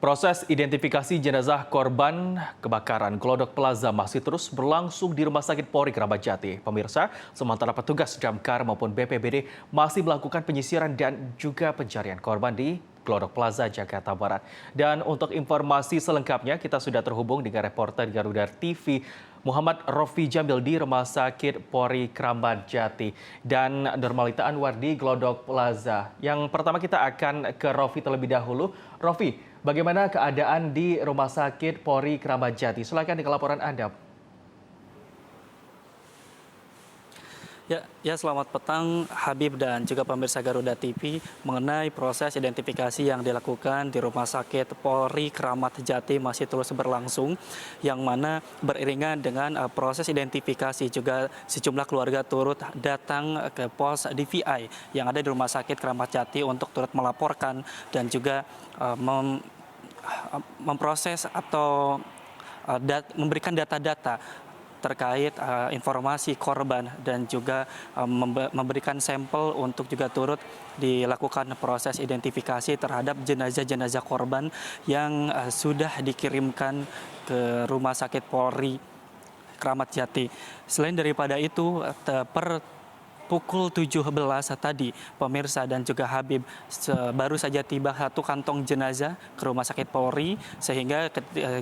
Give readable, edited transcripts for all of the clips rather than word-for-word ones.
Proses identifikasi jenazah korban kebakaran Glodok Plaza masih terus berlangsung di Rumah Sakit Polri Kramat Jati. Pemirsa, sementara petugas damkar maupun BPBD masih melakukan penyisiran dan juga pencarian korban di Glodok Plaza, Jakarta Barat. Dan untuk informasi selengkapnya, kita sudah terhubung dengan reporter Garuda TV Muhammad Rofi Jamil di Rumah Sakit Polri Kramat Jati dan Normalita Anwar di Glodok Plaza. Yang pertama kita akan ke Rofi terlebih dahulu. Rofi, bagaimana keadaan di Rumah Sakit Polri Kramat Jati? Silakan dengan laporan Anda. Ya, selamat petang Habib dan juga pemirsa Garuda TV mengenai proses identifikasi yang dilakukan di Rumah Sakit Polri Kramat Jati masih terus berlangsung, yang mana beriringan dengan proses identifikasi juga sejumlah keluarga turut datang ke pos DVI yang ada di Rumah Sakit Kramat Jati untuk turut melaporkan dan juga memproses atau memberikan data-data terkait informasi korban dan juga memberikan sampel untuk juga turut dilakukan proses identifikasi terhadap jenazah-jenazah korban yang sudah dikirimkan ke Rumah Sakit Polri Kramat Jati. Selain daripada itu, per pukul 17 tadi, pemirsa dan juga Habib, baru saja tiba satu kantong jenazah ke Rumah Sakit Polri, sehingga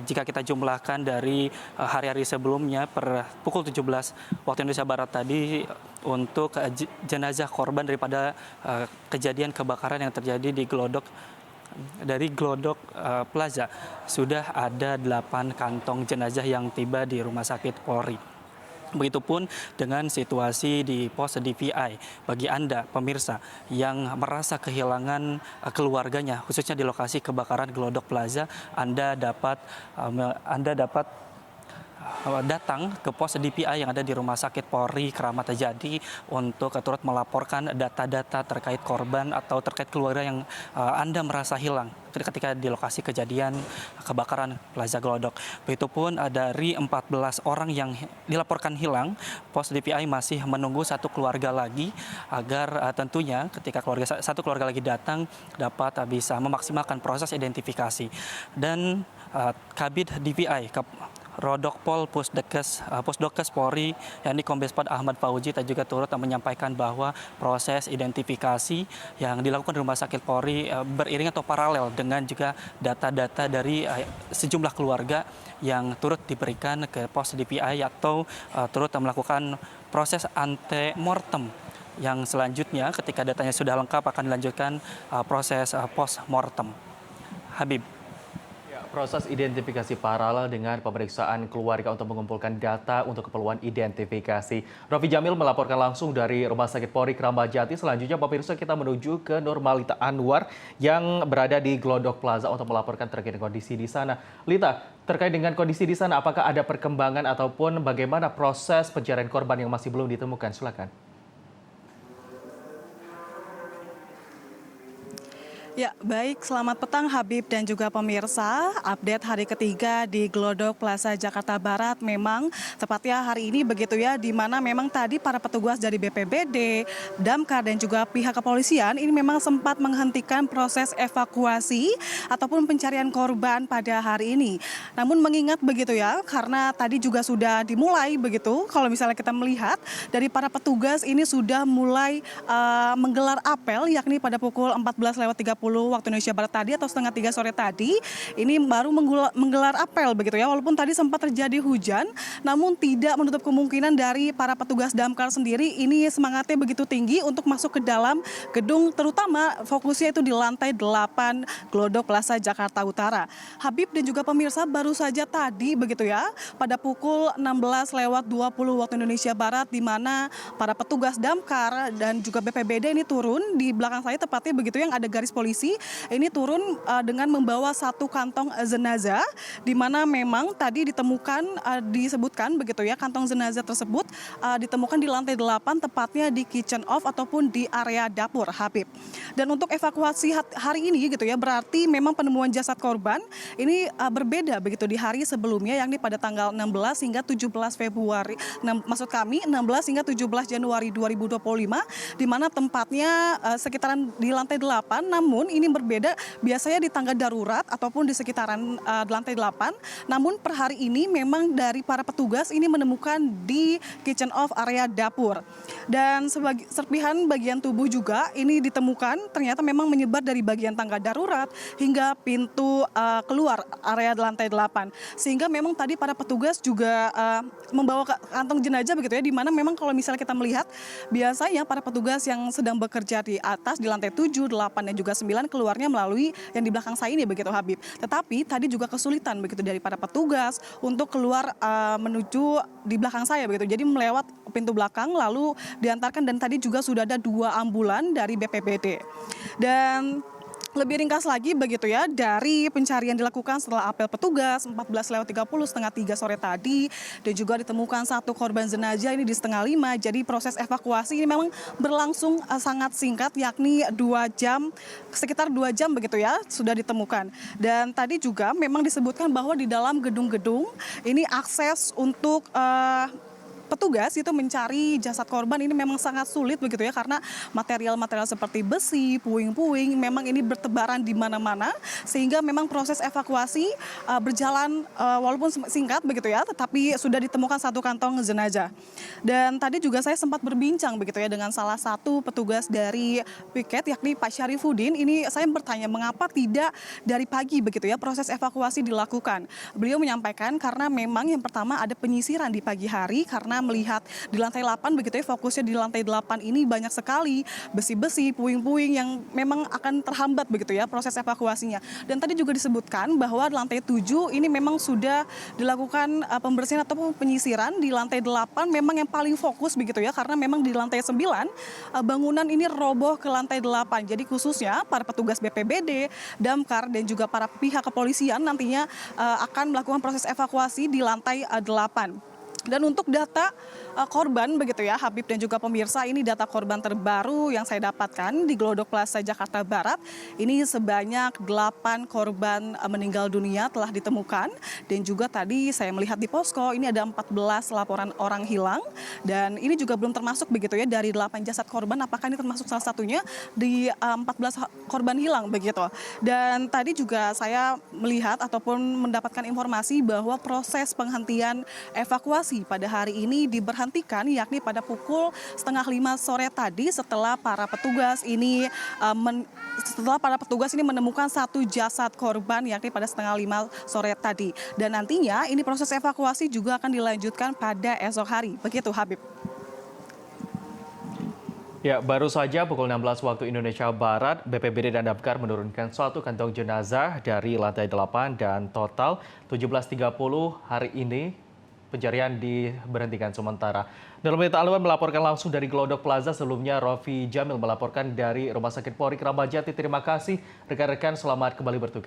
jika kita jumlahkan dari hari-hari sebelumnya per pukul 17 waktu Indonesia Barat tadi, untuk jenazah korban daripada kejadian kebakaran yang terjadi di Glodok Plaza, sudah ada 8 kantong jenazah yang tiba di Rumah Sakit Polri. Begitupun dengan situasi di pos DVI. Bagi Anda, pemirsa, yang merasa kehilangan keluarganya, khususnya di lokasi kebakaran Glodok Plaza, Anda dapat datang ke pos DPI yang ada di Rumah Sakit Polri Kramat Jati untuk turut melaporkan data-data terkait korban atau terkait keluarga yang Anda merasa hilang ketika di lokasi kejadian kebakaran Plaza Glodok. Begitupun dari 14 orang yang dilaporkan hilang, pos DPI masih menunggu satu keluarga lagi agar tentunya ketika satu keluarga lagi datang dapat bisa memaksimalkan proses identifikasi. Dan Kabid DPI Rodokpol Pusdokes Polri yakni Kombes Pol Ahmad Fauzi juga turut menyampaikan bahwa proses identifikasi yang dilakukan di Rumah Sakit Polri beriring atau paralel dengan juga data-data dari sejumlah keluarga yang turut diberikan ke pos DPI atau turut melakukan proses antemortem, yang selanjutnya ketika datanya sudah lengkap akan dilanjutkan proses postmortem. Habib. Proses identifikasi paralel dengan pemeriksaan keluarga untuk mengumpulkan data untuk keperluan identifikasi. Rofi Jamil melaporkan langsung dari Rumah Sakit Polri Kramat Jati. Selanjutnya pemirsa, kita menuju ke Normalita Anwar yang berada di Glodok Plaza untuk melaporkan terkait kondisi di sana. Lita, terkait dengan kondisi di sana, apakah ada perkembangan ataupun bagaimana proses pencarian korban yang masih belum ditemukan? Silakan. Ya, baik. Selamat petang Habib dan juga pemirsa. Update hari ketiga di Glodok Plaza Jakarta Barat memang tepatnya hari ini begitu ya, di mana memang tadi para petugas dari BPBD, Damkar dan juga pihak kepolisian ini memang sempat menghentikan proses evakuasi ataupun pencarian korban pada hari ini. Namun mengingat begitu ya, karena tadi juga sudah dimulai begitu, kalau misalnya kita melihat dari para petugas ini sudah mulai menggelar apel yakni pada pukul 14.30 waktu Indonesia Barat tadi atau setengah 3 sore tadi, ini baru menggelar apel begitu ya. Walaupun tadi sempat terjadi hujan, namun tidak menutup kemungkinan dari para petugas damkar sendiri ini semangatnya begitu tinggi untuk masuk ke dalam gedung, terutama fokusnya itu di lantai 8 Glodok Plaza Jakarta Utara. Habib dan juga pemirsa, baru saja tadi begitu ya, pada pukul 16.20 waktu Indonesia Barat, di mana para petugas damkar dan juga BPBD ini turun di belakang saya tepatnya begitu yang ada garis polisi ini turun dengan membawa satu kantong jenazah, di mana memang tadi disebutkan begitu ya, kantong jenazah tersebut ditemukan di lantai 8 tepatnya di kitchen off ataupun di area dapur, Habib. Dan untuk evakuasi hari ini gitu ya, berarti memang penemuan jasad korban ini berbeda begitu di hari sebelumnya, yakni pada tanggal 16 hingga 17 Februari, maksud kami 16 hingga 17 Januari 2025, di mana tempatnya sekitaran di lantai 8, namun namun ini berbeda biasanya di tangga darurat ataupun di sekitaran di lantai 8. Namun per hari ini memang dari para petugas ini menemukan di kitchen off area dapur. Dan serpihan bagian tubuh juga ini ditemukan ternyata memang menyebar dari bagian tangga darurat hingga pintu keluar area lantai 8. Sehingga memang tadi para petugas juga membawa kantong jenazah begitu ya, di mana memang kalau misalnya kita melihat biasanya para petugas yang sedang bekerja di atas di lantai 7, 8 dan juga 9 keluarnya melalui yang di belakang saya ini begitu Habib. Tetapi tadi juga kesulitan begitu dari para petugas untuk keluar menuju di belakang saya begitu. Jadi melewat pintu belakang lalu diantarkan, dan tadi juga sudah ada 2 ambulan dari BPBD. Dan lebih ringkas lagi begitu ya, dari pencarian dilakukan setelah apel petugas 14.30 setengah 3 sore tadi, dan juga ditemukan 1 korban jenazah ini di setengah 5. Jadi proses evakuasi ini memang berlangsung sangat singkat, yakni 2 jam, sekitar 2 jam begitu ya sudah ditemukan. Dan tadi juga memang disebutkan bahwa di dalam gedung-gedung ini akses untuk petugas itu mencari jasad korban ini memang sangat sulit begitu ya, karena material-material seperti besi, puing-puing memang ini bertebaran di mana-mana, sehingga memang proses evakuasi berjalan walaupun singkat begitu ya, tetapi sudah ditemukan 1 kantong jenazah. Dan tadi juga saya sempat berbincang begitu ya dengan salah satu petugas dari piket, yakni Pak Syarifuddin. Ini saya bertanya mengapa tidak dari pagi begitu ya proses evakuasi dilakukan. Beliau menyampaikan karena memang yang pertama ada penyisiran di pagi hari, karena melihat di lantai 8 begitu ya, fokusnya di lantai 8 ini banyak sekali besi-besi, puing-puing yang memang akan terhambat begitu ya proses evakuasinya. Dan tadi juga disebutkan bahwa di lantai 7 ini memang sudah dilakukan pembersihan ataupun penyisiran. Di lantai 8 memang yang paling fokus begitu ya, karena memang di lantai 9 bangunan ini roboh ke lantai 8. Jadi khususnya para petugas BPBD, Damkar dan juga para pihak kepolisian nantinya akan melakukan proses evakuasi di lantai 8. Dan untuk data korban begitu ya Habib dan juga pemirsa, ini data korban terbaru yang saya dapatkan di Glodok Plaza Jakarta Barat. Ini sebanyak 8 korban meninggal dunia telah ditemukan, dan juga tadi saya melihat di posko ini ada 14 laporan orang hilang, dan ini juga belum termasuk begitu ya dari 8 jasad korban, apakah ini termasuk salah satunya di 14 korban hilang begitu. Dan tadi juga saya melihat ataupun mendapatkan informasi bahwa proses penghentian evakuasi pada hari ini diberhentikan, yakni pada pukul 4:30 sore tadi setelah para petugas ini menemukan 1 jasad korban, yakni pada 4:30 sore tadi. Dan nantinya ini proses evakuasi juga akan dilanjutkan pada esok hari. Begitu Habib. Ya, baru saja pukul 16 waktu Indonesia Barat, BPBD dan Damkar menurunkan 1 kantong jenazah dari lantai 8, dan total 17.30 hari ini pencarian diberhentikan sementara. Nurmita Alwan melaporkan langsung dari Glodok Plaza. Sebelumnya Rofi Jamil melaporkan dari Rumah Sakit Polri Kramat Jati. Terima kasih rekan-rekan, selamat kembali bertugas.